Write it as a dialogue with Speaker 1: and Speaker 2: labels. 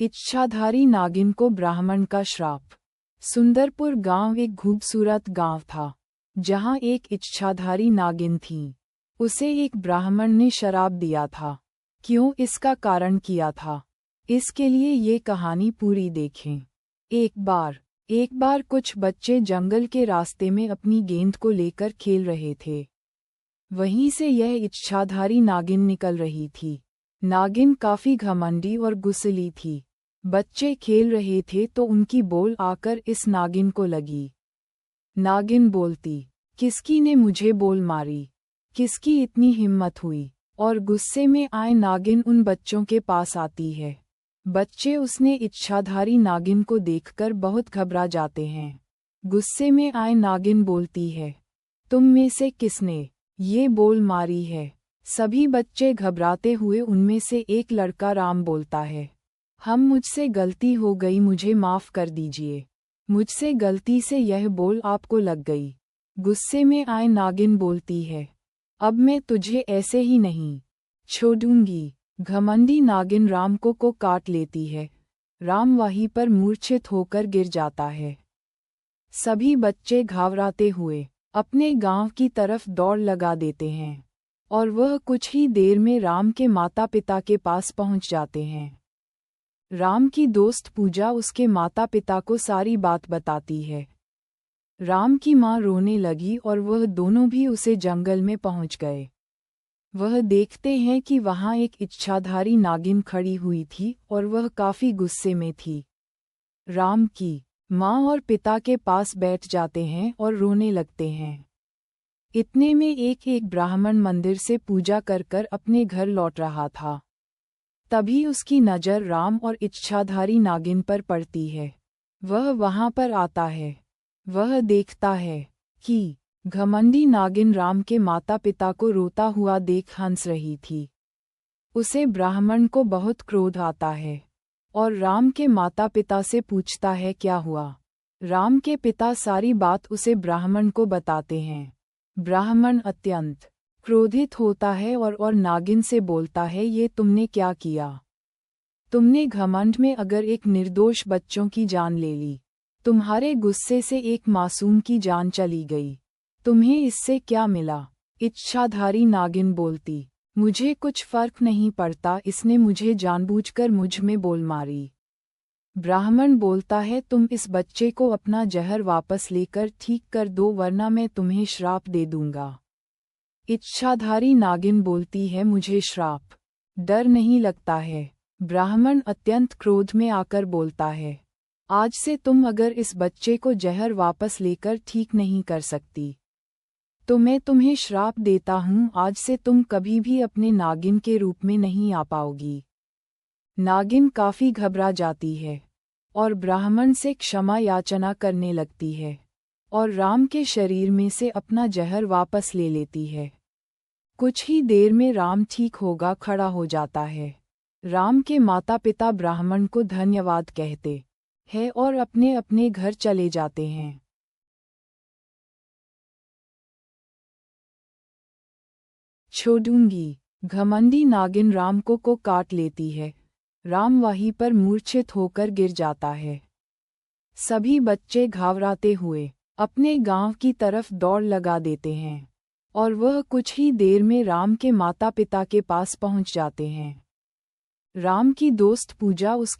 Speaker 1: इच्छाधारी नागिन को ब्राह्मण का श्राप। सुंदरपुर गांव एक खूबसूरत गांव था, जहां एक इच्छाधारी नागिन थी। उसे एक ब्राह्मण ने शराप दिया था। क्यों, इसका कारण किया था, इसके लिए ये कहानी पूरी देखें। एक बार कुछ बच्चे जंगल के रास्ते में अपनी गेंद को लेकर खेल रहे थे। वहीं से यह इच्छाधारी नागिन निकल रही थी। नागिन काफी घमंडी और गुस्सैली थी। बच्चे खेल रहे थे तो उनकी बोल आकर इस नागिन को लगी। नागिन बोलती, किसकी ने मुझे बोल मारी, किसकी इतनी हिम्मत हुई। और गुस्से में आए नागिन उन बच्चों के पास आती है। बच्चे उसने इच्छाधारी नागिन को देखकर बहुत घबरा जाते हैं। गुस्से में आए नागिन बोलती है, तुम में से किसने ये बोल मारी है। सभी बच्चे घबराते हुए उनमें से एक लड़का राम बोलता है, मुझसे गलती हो गई, मुझे माफ़ कर दीजिए, मुझसे गलती से यह बोल आपको लग गई। गुस्से में आए नागिन बोलती है, अब मैं तुझे ऐसे ही नहीं छोड़ूंगी। घमंडी नागिन राम को काट लेती है। राम वहीं पर मूर्छित होकर गिर जाता है। सभी बच्चे घबराते हुए अपने गांव की तरफ दौड़ लगा देते हैं और वह कुछ ही देर में राम के माता पिता के पास पहुंच जाते हैं। राम की दोस्त पूजा उसके माता पिता को सारी बात बताती है। राम की माँ रोने लगी और वह दोनों भी उसे जंगल में पहुंच गए। वह देखते हैं कि वहां एक इच्छाधारी नागिन खड़ी हुई थी और वह काफी गुस्से में थी। राम की माँ और पिता के पास बैठ जाते हैं और रोने लगते हैं। इतने में एक ब्राह्मण मंदिर से पूजा कर अपने घर लौट रहा था। तभी उसकी नज़र राम और इच्छाधारी नागिन पर पड़ती है। वह वहां पर आता है। वह देखता है कि घमंडी नागिन राम के माता पिता को रोता हुआ देख हंस रही थी। उसे ब्राह्मण को बहुत क्रोध आता है और राम के माता पिता से पूछता है क्या हुआ। राम के पिता सारी बात उसे ब्राह्मण को बताते हैं। ब्राह्मण अत्यंत क्रोधित होता है और नागिन से बोलता है, ये तुमने क्या किया। तुमने घमंड में अगर एक निर्दोष बच्चों की जान ले ली। तुम्हारे गुस्से से एक मासूम की जान चली गई। तुम्हें इससे क्या मिला। इच्छाधारी नागिन बोलती, मुझे कुछ फर्क नहीं पड़ता, इसने मुझे जानबूझकर मुझ में बोल मारी। ब्राह्मण बोलता है, तुम इस बच्चे को अपना जहर वापस लेकर ठीक कर दो, वरना मैं तुम्हें श्राप दे दूंगा। इच्छाधारी नागिन बोलती है, मुझे श्राप डर नहीं लगता है। ब्राह्मण अत्यंत क्रोध में आकर बोलता है, आज से तुम अगर इस बच्चे को जहर वापस लेकर ठीक नहीं कर सकती तो मैं तुम्हें श्राप देता हूँ, आज से तुम कभी भी अपने नागिन के रूप में नहीं आ पाओगी। नागिन काफी घबरा जाती है और ब्राह्मण से क्षमा याचना करने लगती है और राम के शरीर में से अपना जहर वापस ले लेती है। कुछ ही देर में राम ठीक होगा खड़ा हो जाता है। राम के माता पिता ब्राह्मण को धन्यवाद कहते हैं और अपने अपने घर चले जाते हैं। छोड़ूंगी। घमंडी नागिन राम को काट लेती है। राम वहीं पर मूर्छित होकर गिर जाता है। सभी बच्चे घबराते हुए अपने गांव की तरफ दौड़ लगा देते हैं और वह कुछ ही देर में राम के माता पिता के पास पहुंच जाते हैं। राम की दोस्त पूजा उसके